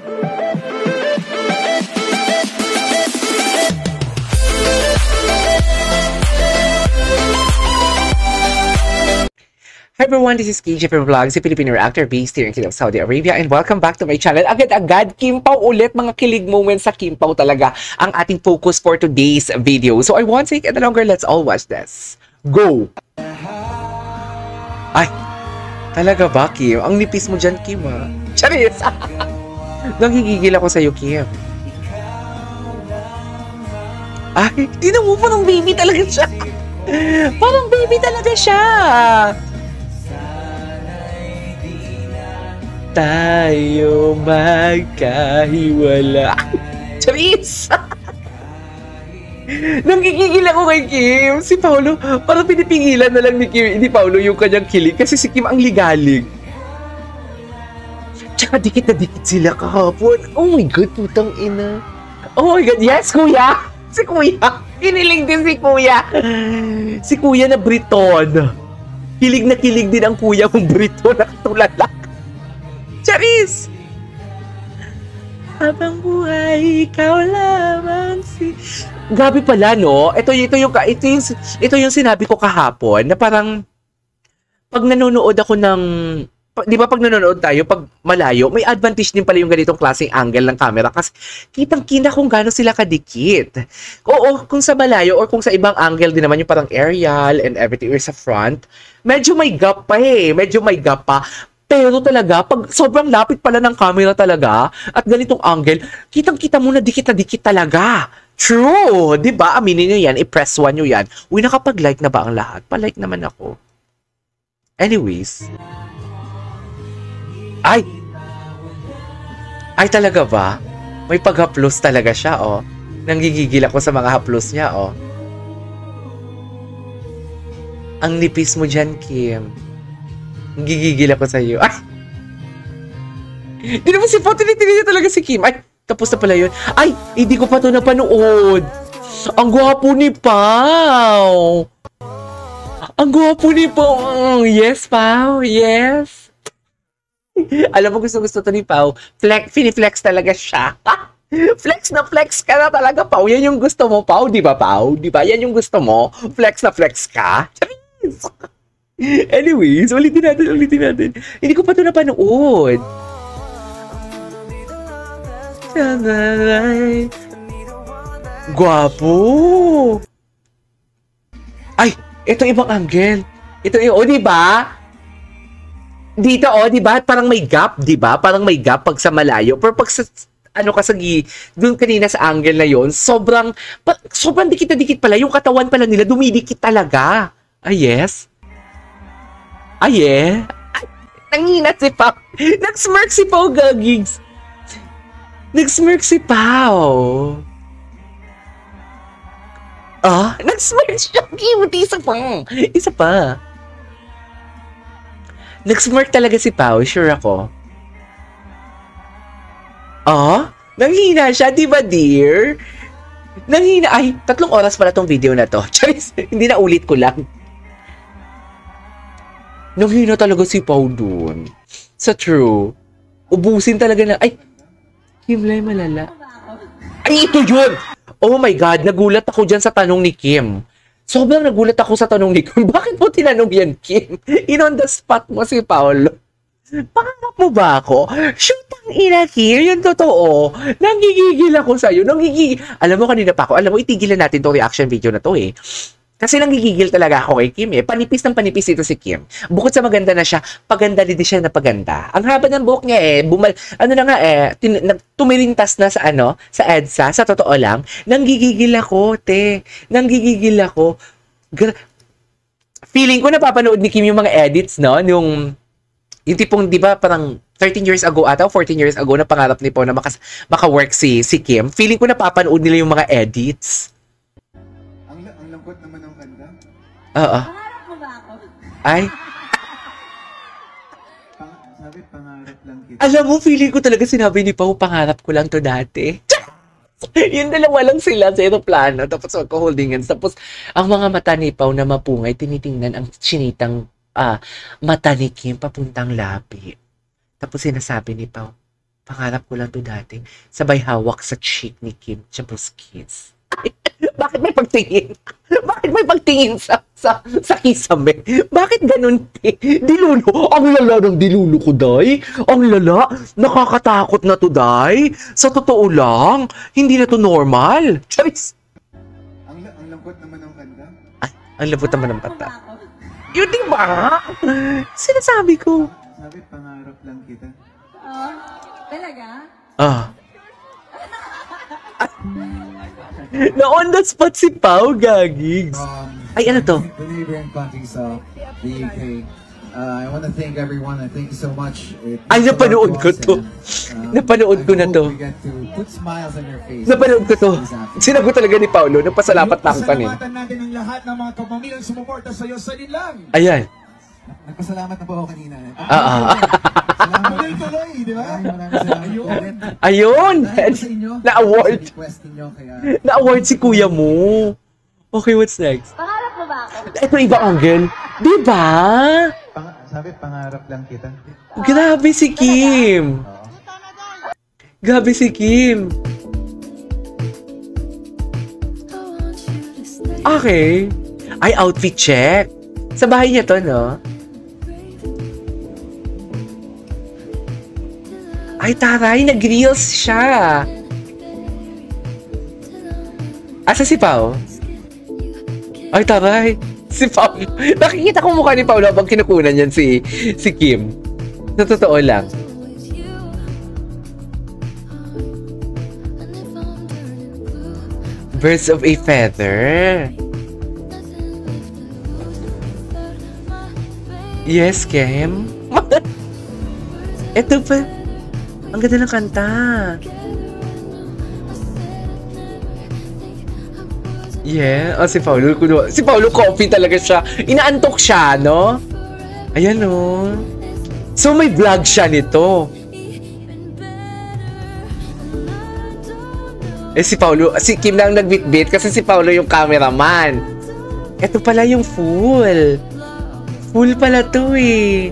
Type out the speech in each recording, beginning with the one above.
Hi everyone, this is KJ from Vlogs, si Filipino reactor based here in Kingdom of Saudi Arabia, and welcome back to my channel. Agad-agad, Kim Pao ulit, mga kilig moments sa Kim Pao talaga ang ating focus for today's video. So I won't take any longer, let's all watch this. Go! Ay, talaga ba, Kim? Ang nipis mo dyan, Kim, ha? Charis! Nanggigigil ako sa'yo, Kim. Ay, tinan mo, parang baby talaga siya. Parang baby talaga siya. Tayo magkahiwala. Charis! Nanggigigil ako kay Kim. Si Paolo, parang pinipigilan na lang ni Kim, ni Paolo yung kanyang kilig kasi si Kim ang ligalig. Tsaka dikit na dikit sila kahapon. Oh my God, putang ina. Oh my God, yes, kuya! Si kuya! Kinilig din si kuya. Si kuya na Briton. Kilig na kilig din ang kuya kong Briton na katulala. Charis! Habang buhay, ikaw lamang si... Grabe pala, no? Ito yung sinabi ko kahapon na parang pag nanonood ako ng... Di ba pag nanonood tayo, pag malayo, may advantage din pala yung ganitong klaseng angle ng camera kasi kitang-kita kung gaano sila kadikit. Oo, kung sa malayo or kung sa ibang angle din naman yung parang aerial and everything or sa front, medyo may gap pa eh. Medyo may gap pa. Pero talaga, pag sobrang lapit pala ng camera talaga at ganitong angle, kitang-kita mo na dikit talaga. True! Di ba? Aminin nyo yan, i-press 1 nyo yan. Uy, nakapag-like na ba ang lahat? Pa-like naman ako. Anyways. Ay! Ay, talaga ba? May pag-haplos talaga siya, oh. Nanggigigil ako sa mga haplos niya, oh. Ang nipis mo dyan, Kim. Gigigil ako sa iyo. Ay! Hindi naman si Pao, tinitingnan niya talaga si Kim. Ay, tapos na pala yun. Ay, hindi ko pa ito napanood. Ang gwapo ni Pao. Ang gwapo ni Pao. Yes, Pao. Yes. Alam mo, gusto-gusto to ni Pao. Fini-flex talaga siya. Flex na flex ka na talaga, Pao. Yan yung gusto mo, Pao. Di ba, Pao? Di ba? Yan yung gusto mo. Flex na flex ka. Charis! Anyways, ulitin natin. Hindi ko pa ito napanood. Gwapo! Ay, ito ibang angle. Ito yung, oh, diba? Dito, oh, diba? Parang may gap, diba? Parang may gap pag sa malayo. Pero pag sa, ano kasagi, doon kanina sa angle na yon, sobrang dikit na dikit pala. Yung katawan pala nila, dumidikit talaga. Ah, yes? Ah, yeah? Ay, nanginat si Pao. Nag-smirk si Pao, gagigs. Nag-smirk si Pao. Ah, nag-smirk siya. Cute. Isa pa. Nag-smirk talaga si Pao, sure ako. Ah, nanghina siya, di ba, dear? Nanghina. Ay, 3 oras pala tong video na to. Charis, hindi na ulit ko lang. Nanghina talaga si Pao dun. Sa true. Ubusin talaga na, ay, Kimlay malala. Ay, ito yun! Oh my God, nagulat ako dyan sa tanong ni Kim. Sobrang nagulat ako sa tanong ni Kim. Bakit mo tinanong yan, Kim? On the spot mo si Paolo. Pangarap mo ba ako? Shoot ang ina, Kim. Yan totoo. Nanggigigil ako sa'yo. Alam mo, kanina pa ako. Alam mo, itigilan natin tong reaction video na to eh. Kasi nanggigigil talaga ako kay Kim eh. Panipis ng panipis ito si Kim. Bukod sa maganda na siya, paganda din siya na paganda. Ang haba ng buhok niya eh, tumirintas na sa sa EDSA, sa totoo lang. Nanggigigil ako, te. Nanggigigil ako. Feeling ko napapanood ni Kim yung mga edits, no? Yung tipong, di ba, parang 13 years ago ata, 14 years ago, na pangarap ni Pao na maka-work si Kim. Feeling ko napapanood nila yung mga edits. Oo. Pangarap mo ba ako? Ay. Sabi, pangarap lang kita. Alam mo, feeling ko talaga sinabi ni Pao, pangarap ko lang to dati. Yung dalawa lang sila sa aeroplano, tapos magka-holding hands. Tapos, ang mga mata ni Pao na mapungay, tinitingnan ang chinitang mata ni Kim papuntang labi. Tapos sinasabi ni Pao, Pangarap ko lang to dati. Sabay hawak sa cheek ni Kim. Chabos kiss. Bakit may pagtingin? Bakit may pagtingin sa kisame? Bakit ganun, te? Dilulo. Ang lala ng dilulo ko, day. Ang lala. Nakakatakot na to, day. Sa totoo lang, hindi na to normal. Charis. Ang lambot naman ng kanta. Ay, ang labot naman ng Ano bata. ba ako? Yun, di ba? Sinasabi ko. Sabi, pangarap lang kita. Oh, talaga? Ah. Na on the spot si Pao, gagigs. Ay, ano to? The neighboring countries of the UK. I want to thank everyone and thank you so much. Ay, napanood ko to. Napanood ko na to. We get to put smiles on your face. Napanood ko to. Sinagot talaga ni Paolo. Nagpasalamat na ako kanina. Pasalamatan natin ang lahat ng mga kapamilyang sumuporta sa iyo sa nilang. Ayan. Nagpasalamat na po ako kanina. Tuloy-tuloy, di ba? Maraming salamat po ulit. Ayun. Dahil po sa inyo, Na-award. sa request ninyo, kaya Na-award si kuya mo. Okay, what's next? Pangarap mo ba ako? Ito iba angle. Di ba? Sabi, pangarap lang kita. Grabe si Kim. Grabe si Kim. Okay. Ay, outfit check. Sa bahay niya to, no? Ay, taray, nag-reels siya. Asa si Pao? Ay, taray. Si Pao. Nakikita ko mukha ni Pao habang kinukunan yan si Kim. Sa totoo lang. Birds of a feather. Yes, Kim. Ito pa. Ang ganda ng kanta. Yeah. Oh, si Paulo. Si Paulo coffee talaga siya. Inaantok siya, no? Ayan, no? So, may vlog siya nito. Si Paulo, si Kim lang nagbitbit kasi si Paulo yung cameraman. Ito pala yung full. Full pala to eh.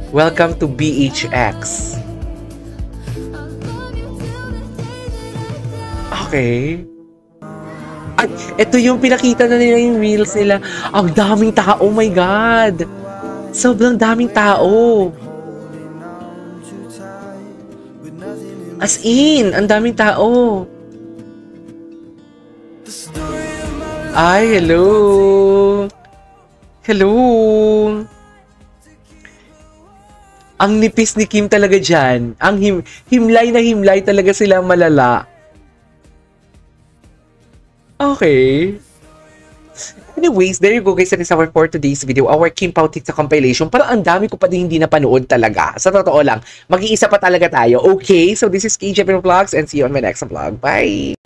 Welcome to BHX. Okay. At ito yung pinakita na nila yung reels nila. Ang daming tao, oh my God. Sobrang daming tao. As in, ang daming tao. Ay, hello. Hello. Ang nipis ni Kim talaga dyan. Ang himlay na himlay talaga sila malala. Okay. Anyways, there you go guys. That is our for today's video. Our Kim Pao TikTok compilation. Parang ang dami ko pa din hindi napanood talaga. Sa totoo lang. Mag-iisa pa talaga tayo. Okay? So this is KJ Vlogs and see you on my next vlog. Bye!